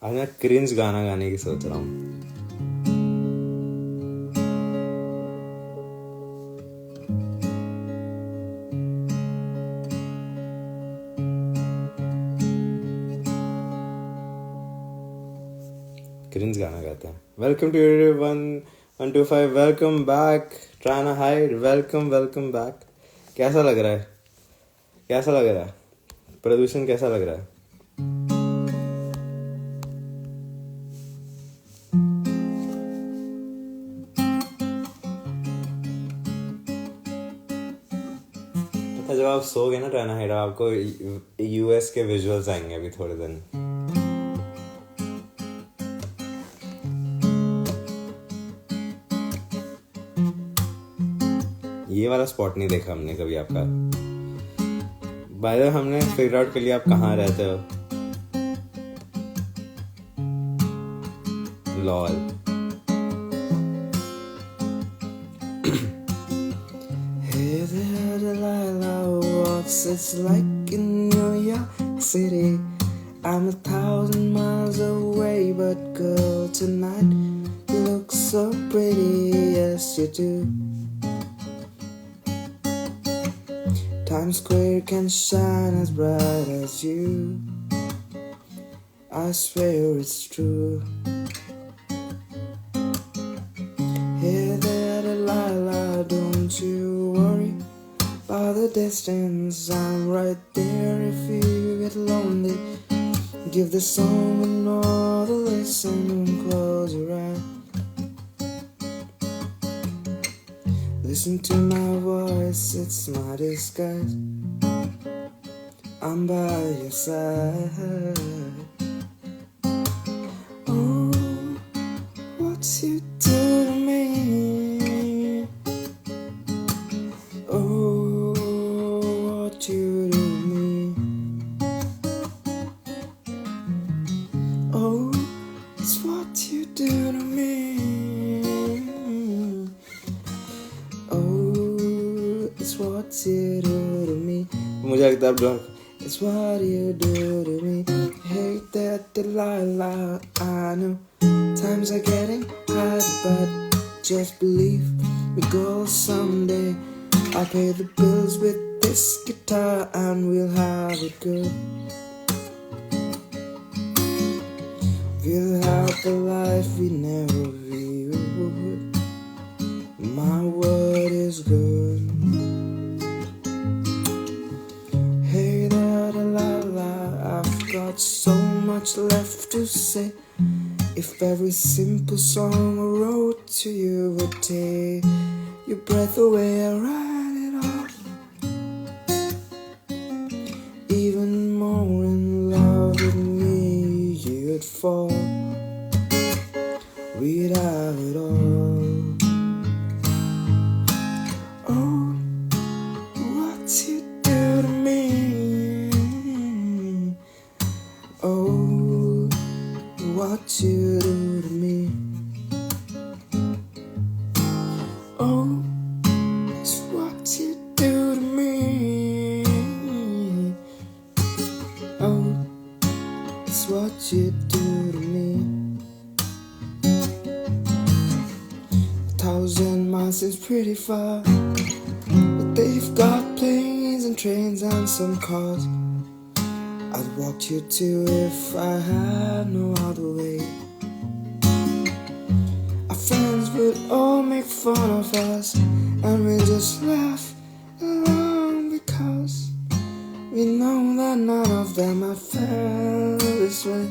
आज मैं क्रिंज गाना गाने की सोच रहा हूँ. क्रिंज गाना गाते हैं. Welcome to 125. Welcome back. Trying to hide. Welcome back. कैसा लग रहा है? प्रदूषण कैसा लग रहा है? जब आप सोगे ना ट्राइंग टू हाइड, आपको यूएस के विजुअल्स आएंगे अभी थोड़े दिन. ये वाला स्पॉट नहीं देखा हमने कभी आपका. बाय द वे, हमने फिगर आउट कर लिया आप कहाँ रहते हो. Lol. Hey there, Delilah, what's it like in New York City? I'm 1,000 miles away, but girl, tonight you look so pretty, yes you do. Times Square can shine as bright as you. I swear it's true. Hey there, Delilah, don't you worry about the distance. I'm right there if you get lonely. Give the song another listen and close your eyes. Listen to my voice, it's my disguise. I'm by your side. Oh, what you do to me? Oh, what you do to me? Oh, it's what you do to me. Oh, it's what you do to me. मुझे लगता है आप It's what you do to me. Hey there, Delilah, I know times are getting hard, but just believe we go someday. I'll pay the bills with this guitar and we'll have it good. We'll have the life we never would. My word is good. Hey there, Delilah, I've got so much left to say. If every simple song I wrote to you would take your breath away, I'd write it off. Even more in love with me, you'd fall. We'd have it all. Oh, what you do to me? Oh, what you do to me? Oh, it's what you do to me. Oh, it's what you do to me. 1,000 miles seems pretty far, but they've got planes and trains and some cars. I'd walk you to if I had no other way. Our friends would all make fun of us, and we just laugh along because we know that none of them have felt this way.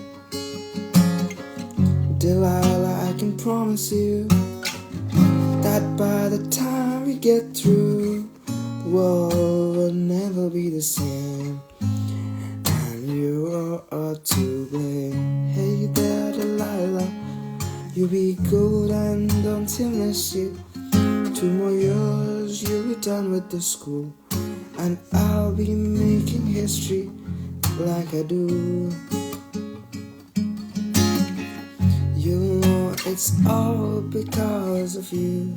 Delilah, I can promise you that by the time we get through, the world will never be the same. You are to blame. Hey there, Delilah, you be good and until next year. 2 more years, you'll be done with the school, and I'll be making history like I do. You know it's all because of you.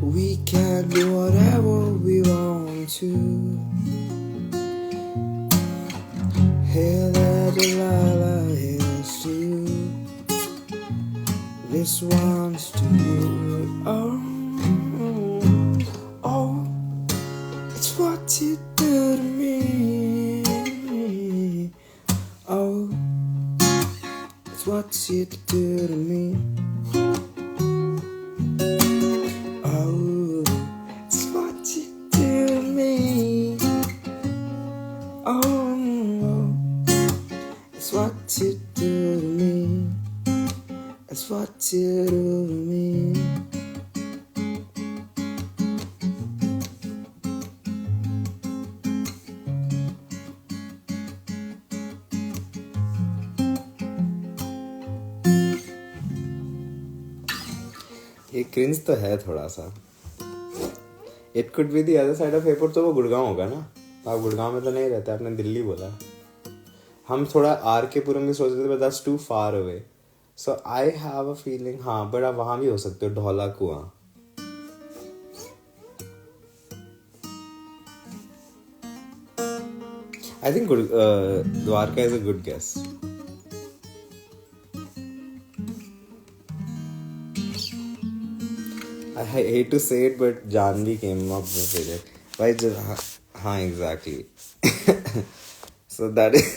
We can do whatever we want to. Hey there, Delilah, here's to you. This one's to you. Oh, oh, it's what you do to me. Oh, it's what you do to me. Oh, it's what you do to me. Oh, it's what you do to me. It's what you do to me. ये cringe तो है थोड़ा सा. It could be the other side of airport. तो वो गुड़गांव होगा ना. आप गुड़गांव में तो नहीं रहते, आपने दिल्ली बोला. हम थोड़ा आर के पुरम भी सोच रहे थे, but that's too far away. So I have a feeling. हाँ, बट आप वहाँ भी हो सकते हो, Dhaula Kuan. I think Dwarka is a good guess. I hate to say it, but Janvi came up with it. Why just हाँ exactly. So that is.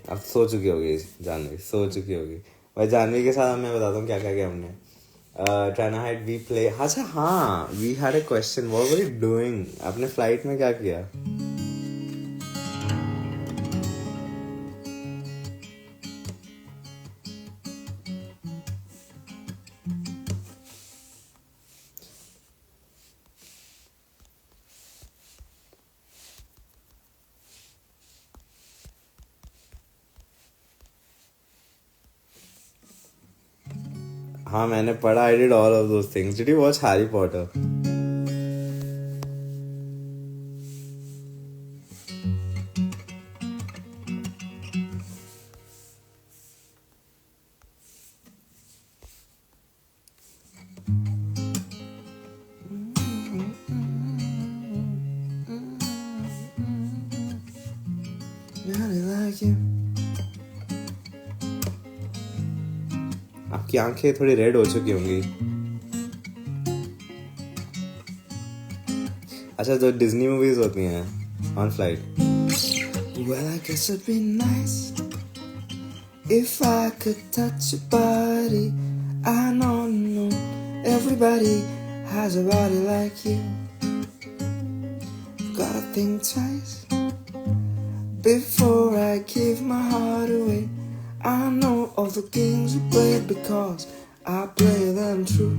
अब सो चुकी होगी जानवी, सो चुकी होगी भाई. जानवी के साथ मैं बताता हूँ क्या क्या किया हमने. Trana had we play. अच्छा हाँ, we had a question. What were you doing? आपने फ्लाइट में क्या किया? हाँ मैंने पढ़ा. I did all of those things. Did you watch Harry Potter? आपकी आंखें थोड़ी रेड हो चुकी होंगी. अच्छा, जो डिज्नी मूवीज होती हैं on flight. Well, I guess it'd be nice if I could touch your body. I know everybody has a body like you. Gotta think twice before I give my heart away. I know all the games you play because I play them true.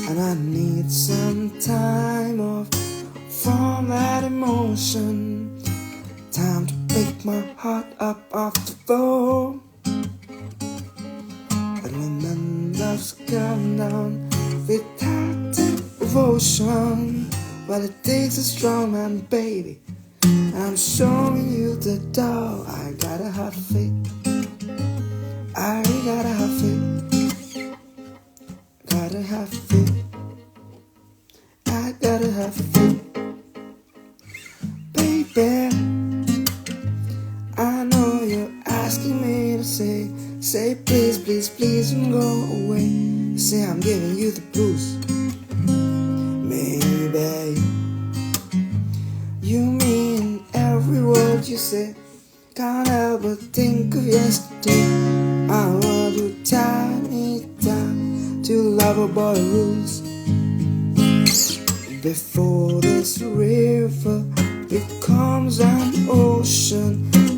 And I need some time off from that emotion. Time to pick my heart up off the floor. And when the love's come down without devotion, well, it takes a strong man, baby. I'm showing you the door. I gotta have faith. I gotta have faith. Gotta have faith. I gotta have faith. Baby, I know you're asking me to say please, please, please don't go away. Say I'm giving you the blues. Maybe you mean every word you say. Can't help but think of yesterday. I want you to tie me down to lovable rules. Before this river becomes an ocean,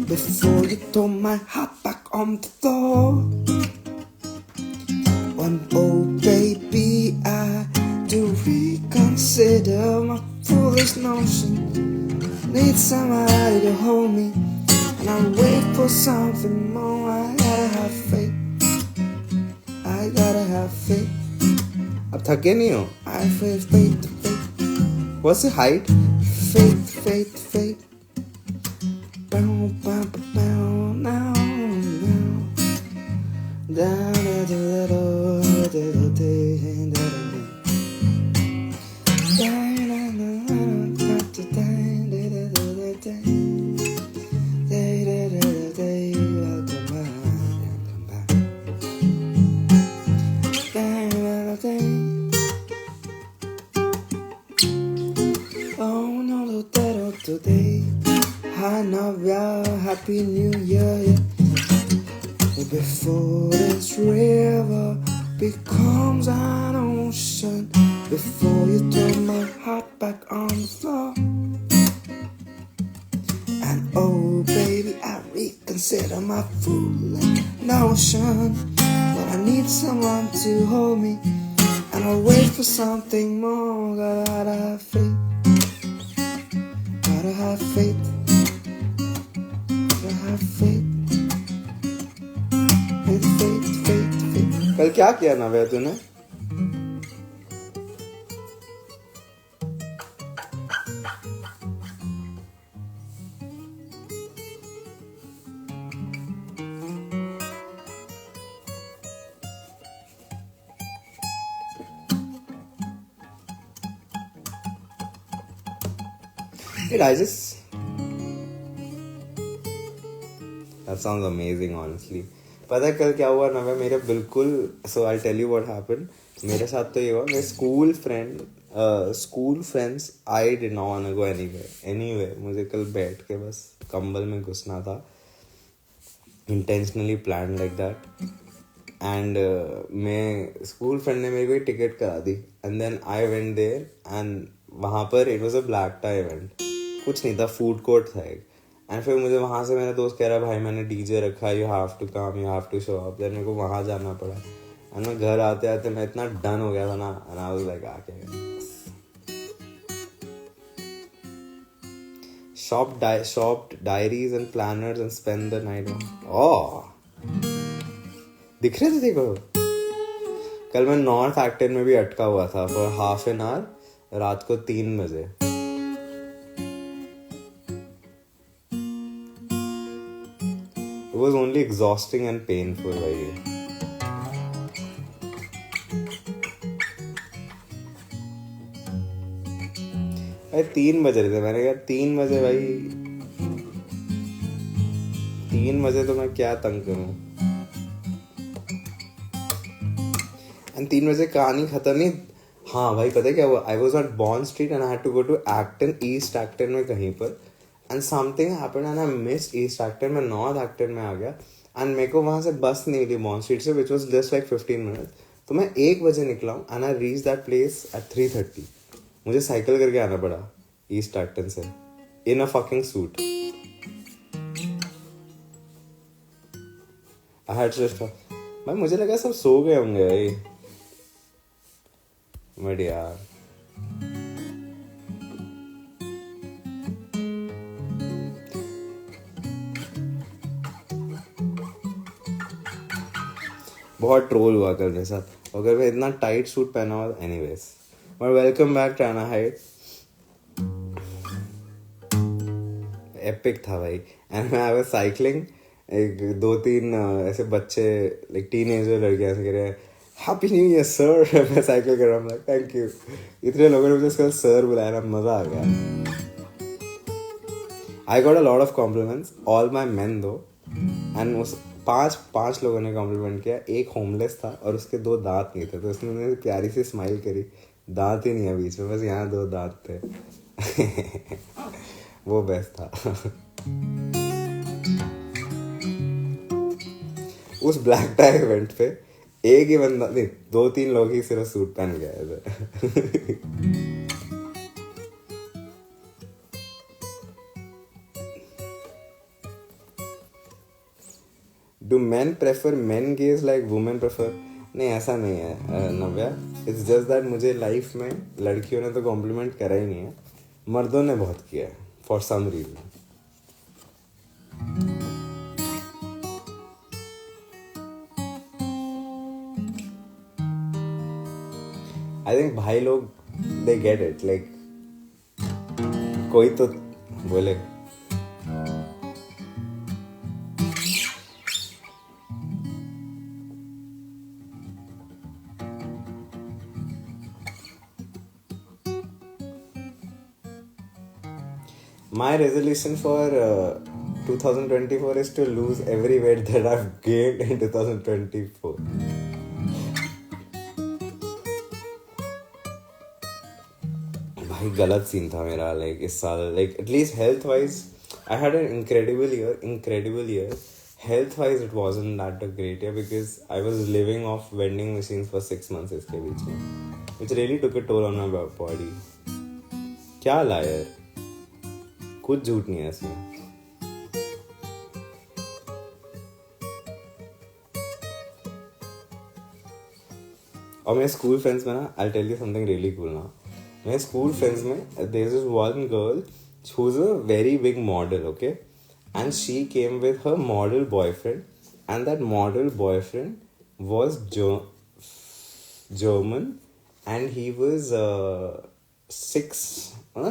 before you throw my heart back on the floor. When oh baby, I do reconsider my foolish notion. Need somebody to hold me, and I wait for something more. I gotta have faith. I gotta have faith. अब थके नहीं हो? I feel faith, faith. What's the height? Faith, faith, faith. Bow, bow, bow. before this river becomes an ocean, before you turn my heart back on the floor. And oh baby, I reconsider my foolish notion, but I need someone to hold me, and I'll wait for something more. Gotta have faith, gotta have faith, gotta have faith. कल क्या किया नव्या तूने? Hey, I just... That sounds amazing, honestly. पता है कल क्या हुआ ना? मेरे बिल्कुल so I tell you what happened. मेरे साथ तो ये हुआ, मेरे school friends I did not want to go anywhere. मुझे कल बैठ के बस कंबल में घुसना था, intentionally plan like that. And मैं स्कूल फ्रेंड ने मेरे को टिकट करा दी, and then I went there, and वहाँ पर it was a black tie event. कुछ नहीं था, फूड कोर्ट था एक. एंड फिर मुझे वहाँ से मेरा दोस्त कह रहा भाई मैंने डीजे रखा, you have to come, you have to show up. Then मेरे को वहाँ जाना पड़ा. एंड मैं घर आते आते मैं इतना डन हो गया था ना, एंड आई वाज लाइक आके shop diaries and planners and spend the night. Oh दिख रहे थे देखो. कल मैं नॉर्थ एक्टन में भी अटका हुआ था फॉर हाफ एन आवर रात को 3 बजे. It was only exhausting and painful भाई. भाई 3 बज रहे थे. मैंने कहा 3 बजे भाई, 3 बजे तो मैं क्या तंग करूं. एंड 3 बजे कहानी खत्म नहीं. हाँ भाई पता है क्या हुआ? I was on Bond Street and I had to go to Acton, East Acton में कहीं पर. And something happened and I missed East Acton. मैं नॉर्थ एक्टन में आ गया, एंड मेरे को वहाँ से बस नहीं मिली बॉन्ड स्ट्रीट से, which was just like 15 minutes. तो मैं 1 बजे निकला हूँ, and I reach that place at 3:30. मुझे साइकिल करके आना पड़ा ईस्ट एक्टन से in a fucking suit. I had just भाई, मुझे लगा सब सो गए होंगे भाई. बट यार बहुत ट्रोल हुआ कल मेरे साथ, अगर मैं इतना टाइट सूट पहना हुआ. Anyways, but welcome back to Anna height. Epic था भाई. एंड मैं आई वाज साइकिलिंग, एक 2-3 ऐसे बच्चे लाइक टीनेजर लड़के ऐसे कह रहे हैं हैप्पी न्यू ईयर सर. मैं साइकिल कर रहा हूँ, लाइक थैंक यू. इतने लोगों ने मुझे उसका सर बुलाया ना, मजा आ गया. I got a lot of compliments, all my men though. And उस पांच लोगों ने कॉम्प्लीमेंट किया. एक होमलेस था और उसके 2 दांत नहीं थे, तो उसने मुझे प्यारी सी स्माइल करी. दांत ही नहीं है बीच में, बस यहाँ 2 दांत थे. वो बेस्ट था. उस ब्लैक टाई इवेंट पे एक ही बंदा नहीं, 2-3 लोग ही सिर्फ सूट पहन गए थे. Do men prefer men gaze like women prefer? नहीं, ऐसा नहीं है नव्या. इट्स जस्ट दैट मुझे लाइफ में लड़कियों ने तो कॉम्प्लीमेंट करा ही नहीं है, मर्दों ने बहुत किया है for some reason. I think भाई लोग दे गेट इट. लाइक कोई तो बोले my resolution for 2024 is to lose every weight that I've gained in 2024. भाई गलत सीन था मेरा लाइक इस साल. Like at least health wise I had an incredible year. health wise it wasn't that a great year because I was living off vending machines for 6 months इसके बीच में, which really took a toll on my body. क्या ला यार, कुछ झूठ नहीं है इसमें. और मेरे स्कूल फ्रेंड्स में ना, I'll tell you something really cool ना. मेरे स्कूल फ्रेंड्स में there's this one girl who's a very big model, okay? And she came with her model boyfriend, and that model boyfriend was German, and he was 6.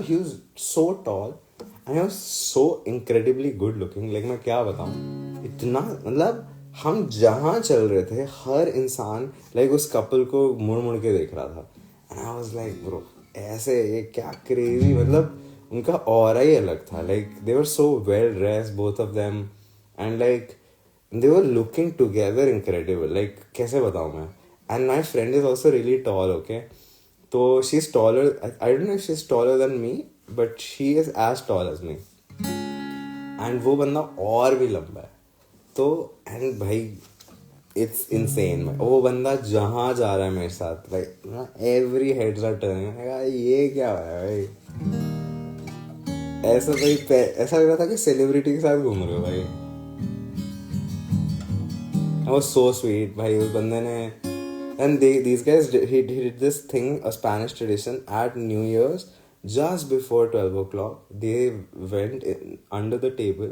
He was so tall, and he was so incredibly good looking. Like मैं क्या बताऊँ, इतना मतलब हम जहाँ चल रहे थे हर इंसान like उस कपल को मुड़ मुड़ के देख रहा था. And I was like bro, ऐसे ये क्या crazy, मतलब उनका ऑरा ही अलग था. Like they were so well dressed both of them, and like they were looking together incredible. Like कैसे बताऊँ मैं. And my friend is also really tall, okay? तो she's taller. I don't know if she's taller than me, but she is as tall as me. And वो बंदा और भी लंबा है. तो and भाई it's insane. वो बंदा जहाँ जा रहा है मेरे साथ, like every heads are turning. ये क्या है भाई, ऐसा भाई ऐसा लग रहा था कि सेलिब्रिटी के साथ घूम रहे हो भाई. I was so sweet भाई उस बंदे ने. And these guys he did this thing, a Spanish tradition at New Year's, just before 12 o'clock. They went under the table,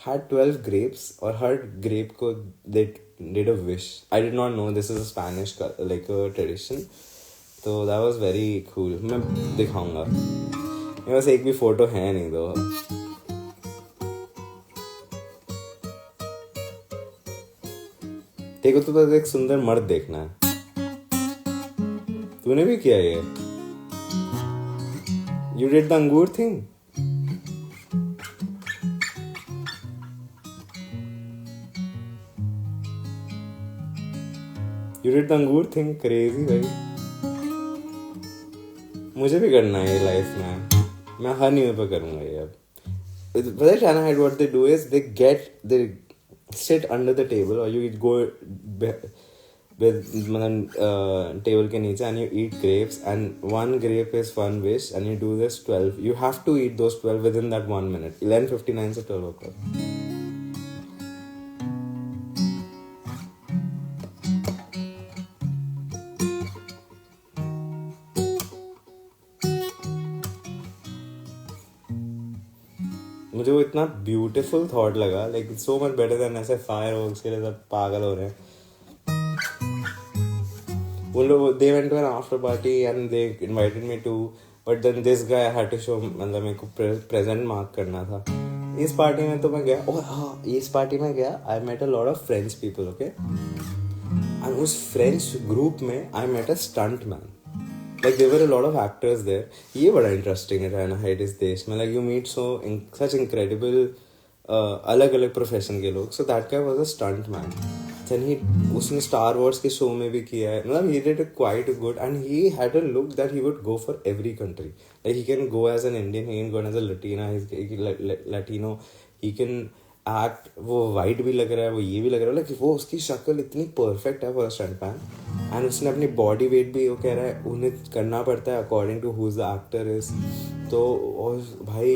had 12 grapes, और हर grape को they did a wish. I did not know this is a Spanish like a tradition. तो that was very cool. मैं दिखाऊंगा. मेरे पास एक भी photo है नहीं दो. देखो तो बस एक सुंदर मर्द देखना है. तूने भी किया ये. You did the अंगूर thing. You did the अंगूर thing, crazy भाई. मुझे भी करना है ये लाइफ में. मैं हर न्यू ईयर पर करूँगा ये अब. But at China Head, what they do is they sit under the table, or you go with table के नीचे, and you eat grapes, and one grape is one wish, and you do this 12. You have to eat those 12 within that 1 minute. 11:59 से 12 o'clock. मुझे वो इतना beautiful thought लगा, like so much better than ऐसे fire works के लिए सब पागल हो रहे हैं. वो लोग they went to an after party and they invited me to, but then this guy had to show, मतलब मेरे को प्रेजेंट मार्क करना था. इस पार्टी में तो मैं गया, और हाँ इस पार्टी में गया, I met a lot of French people, okay? And उस फ्रेंच ग्रुप में I met a stunt man. Like there were a lot of actors there. ये बड़ा इंटरेस्टिंग है रहना है इस देश में. Like you meet such incredible अलग अलग प्रोफेशन के लोग. So that guy was a stunt man. Then उसने Star Wars के शो में भी किया है. मतलब he did quite good, and he had a look that he would go for every country. Like he can go as an Indian, he can go as a Latino, he can act. वो white भी लग रहा है, वो ये भी लग रहा है. Like वो उसकी शक्ल इतनी perfect है for a stunt man. And उसने अपनी बॉडी वेट भी वो कह रहा है उन्हें करना पड़ता है according to whose the actor is. तो और भाई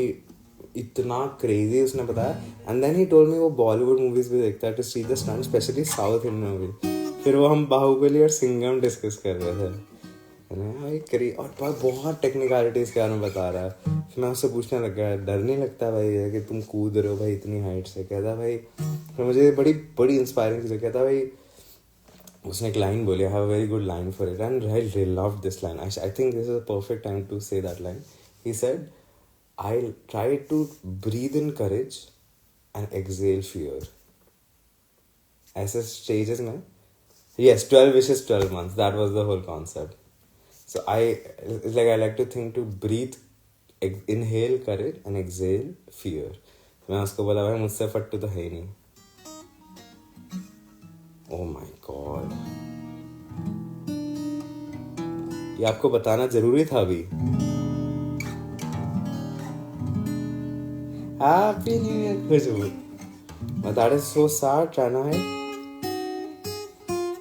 इतना क्रेजी उसने बताया. And then he told me वो बॉलीवुड मूवीज भी देखता है to see the stunt, specially South Indian movie. फिर वो हम बाहुबली और सिंघम डिस्कस कर रहे थे भाई और बहुत टेक्निकलिटीज के बारे में बता रहा है. फिर मैं उससे पूछने लग गया, डर नहीं लगता भाई कि तुम कूद रहे हो भाई इतनी हाइट से. कहता भाई, फिर मुझे बड़ी बड़ी इंस्पायरिंग चीज़. कहता भाई उसने एक लाइन बोली, I have a very good line for it and I really loved this line. I think this is a perfect time to say that line. He said, I try to breathe in courage and exhale fear. ऐसे stages में, yes, 12 wishes, 12 months, that was the whole concept. So it's like I like to think to breathe, inhale courage and exhale fear. मैं उसको बोला भाई मुझसे फट्टू तो है ही नहीं. Oh my God. ये आपको बताना जरूरी था अभी. Happy New Year Khushboo. But that is so sad, China Head.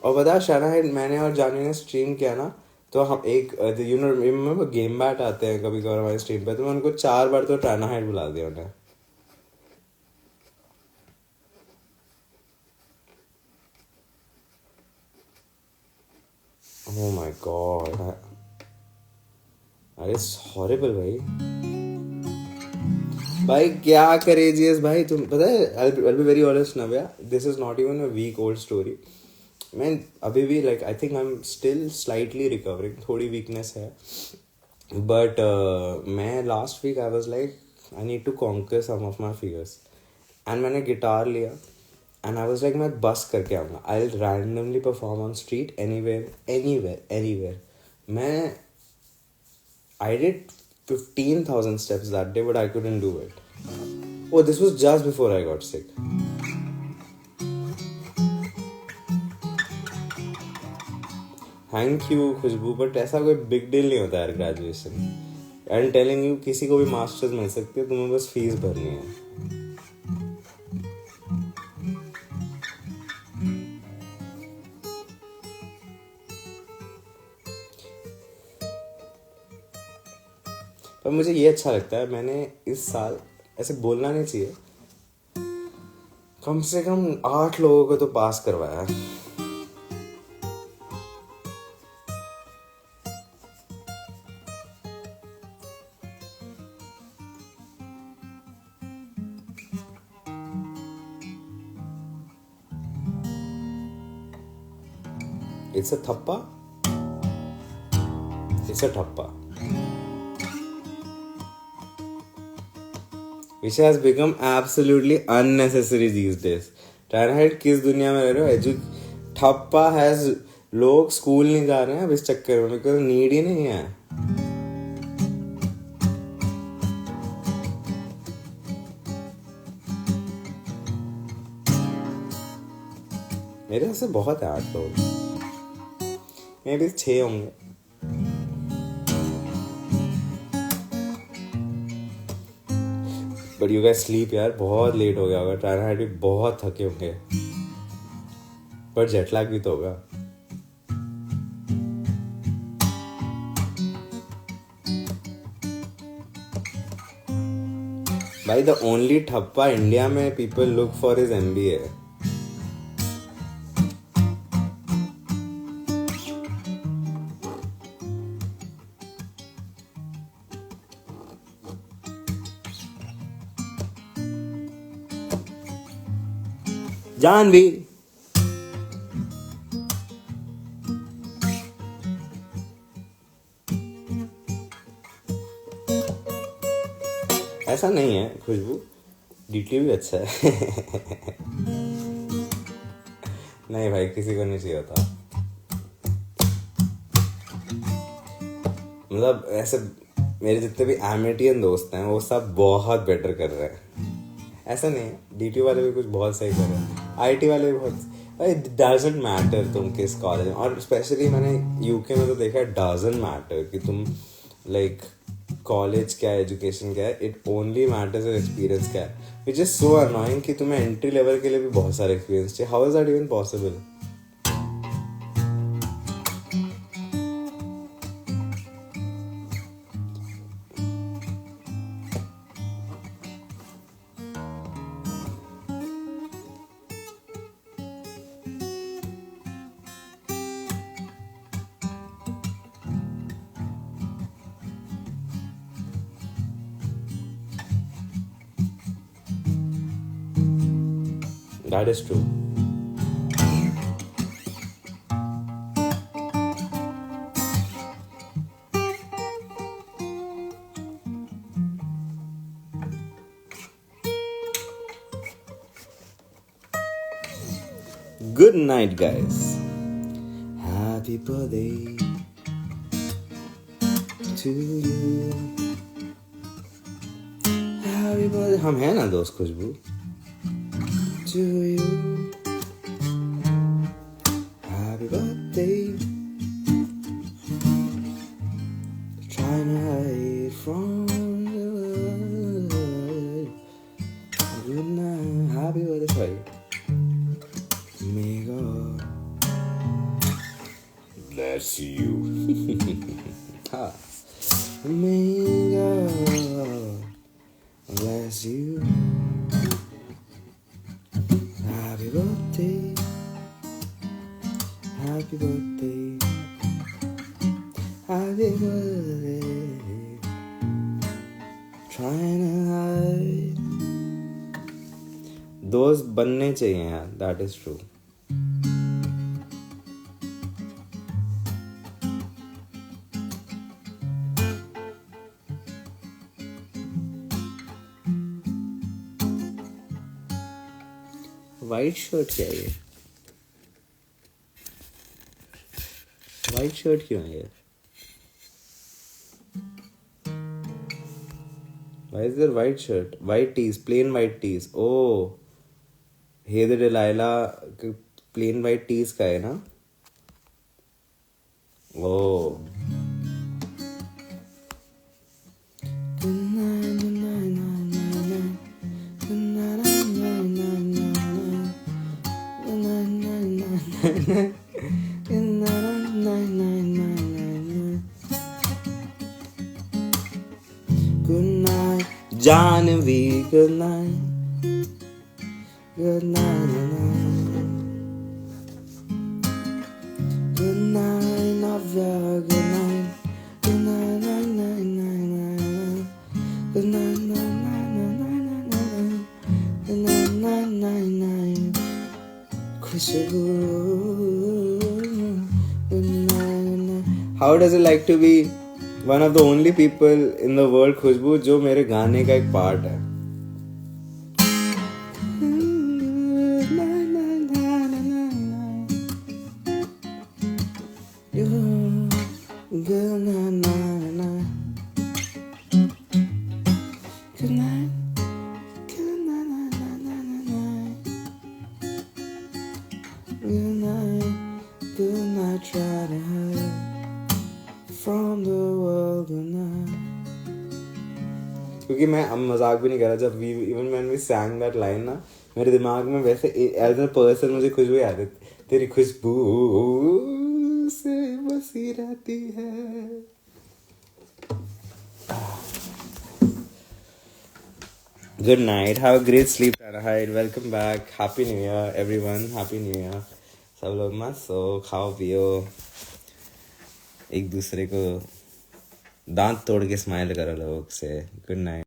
और बता शाना है मैंने और जानी ने स्ट्रीम किया ना तो हम एक you know remember game bat आते हैं कभी कभार हमारे स्ट्रीम पे तो मैं उनको 4 बार तो टाना हाइड बुला दिया उन्हें. Oh my god, that is horrible भाई. भाई क्या करेजियस भाई तुम पता है I'll be very honest Navya, this is not even a week old story. मैं अभी भी like I think I am still slightly recovering, थोड़ी वीकनेस है बट मैं last week I was like I need to conquer some of my fears and मैंने guitar लिया and I was like मैं बस करके आऊँगा, I will randomly perform on street anywhere. मैं I did 15,000 steps that day but I couldn't do it. Oh, this was just before I got sick. Thank you Khushboo, but ऐसा कोई big deal नहीं होता यार graduation. I am telling you किसी को भी masters मिल सकती है, तुम्हें बस फीस भरनी है. पर मुझे ये अच्छा लगता है मैंने इस साल ऐसे बोलना नहीं चाहिए कम से कम 8 लोगों को तो पास करवाया. It's a thappa. It's a thappa. Which has become absolutely unnecessary these days. Trying किस दुनिया में रह रहे हो? ठप्पा has लोग स्कूल नहीं जा रहे हैं अब इस चक्कर में बिकॉज नीड ही नहीं है. मेरे से बहुत है 8 लोग, मे भी 6 होंगे. बट यू गाइस स्लीप यार, बहुत लेट हो गया होगा. ट्रायना हाइड भी बहुत थके होंगे पर जेट लैग भी तो होगा. भाई द ओनली ठप्पा इंडिया में people look for is MBA. Jhanvi ऐसा नहीं है खुशबू, डीटी भी अच्छा है. नहीं भाई किसी को नहीं चाहिए होता. मतलब ऐसे मेरे जितने भी एमिटियन दोस्त हैं वो सब बहुत बेटर कर रहे हैं. ऐसा नहीं है, डीटी वाले भी कुछ बहुत सही कर रहे हैं, आईटी वाले भी बहुत. इट डजंट मैटर तुम किस कॉलेज में, और स्पेशली मैंने यूके में तो देखा है डजंट मैटर कि तुम लाइक कॉलेज क्या है, एजुकेशन क्या है. इट ओनली मैटर्स एक्सपीरियंस क्या है, विच इज सो अनोइंग कि तुम्हें एंट्री लेवल के लिए भी बहुत सारे एक्सपीरियंस चाहिए. How is that even possible? That is true. Good night, guys. Happy birthday to you. Happy birthday. हम हैं ना दोस्त खुशबू. To you, happy birthday. Trying to hide from the world. Good night, happy birthday. God bless you. May God bless you. Happy birthday, happy birthday, happy birthday. Trying to hide. दोस्त बनने चाहिए यार, that is true. White shirt क्या है ये? White shirt क्यों है ये? Why is there white shirt? White tees, plain white tees. Oh, Hey the Delilah, plain white tees का है ना? Oh. Good night, Janvi, good night. Good night, good night, Navya, good night. Good night, night, night, night, night. Good night, night, night, night, night, night. Good night, night, night, night. Khushbu. Good night, night. How does it like to be one of the only people in the world, खुशबू, जो मेरे गाने का एक part है? Good night, night, night. Good night, good night, night, night, night, night. Good night, good night. Try to hide from the world tonight. क्योंकि मैं अब मजाक भी नहीं कर रहा, जब even when we sang that line ना, मेरे दिमाग में वैसे एज अ पर्सन मुझे खुशबू याद है, तेरी खुशबू से बसी रहती है. Good night, have a great sleep, Tarahide. Welcome back, happy new year everyone, happy new year. सब लोग मस्त सो, खाओ पियो, एक दूसरे को दांत तोड़ के स्माइल करो लोग से. Good night.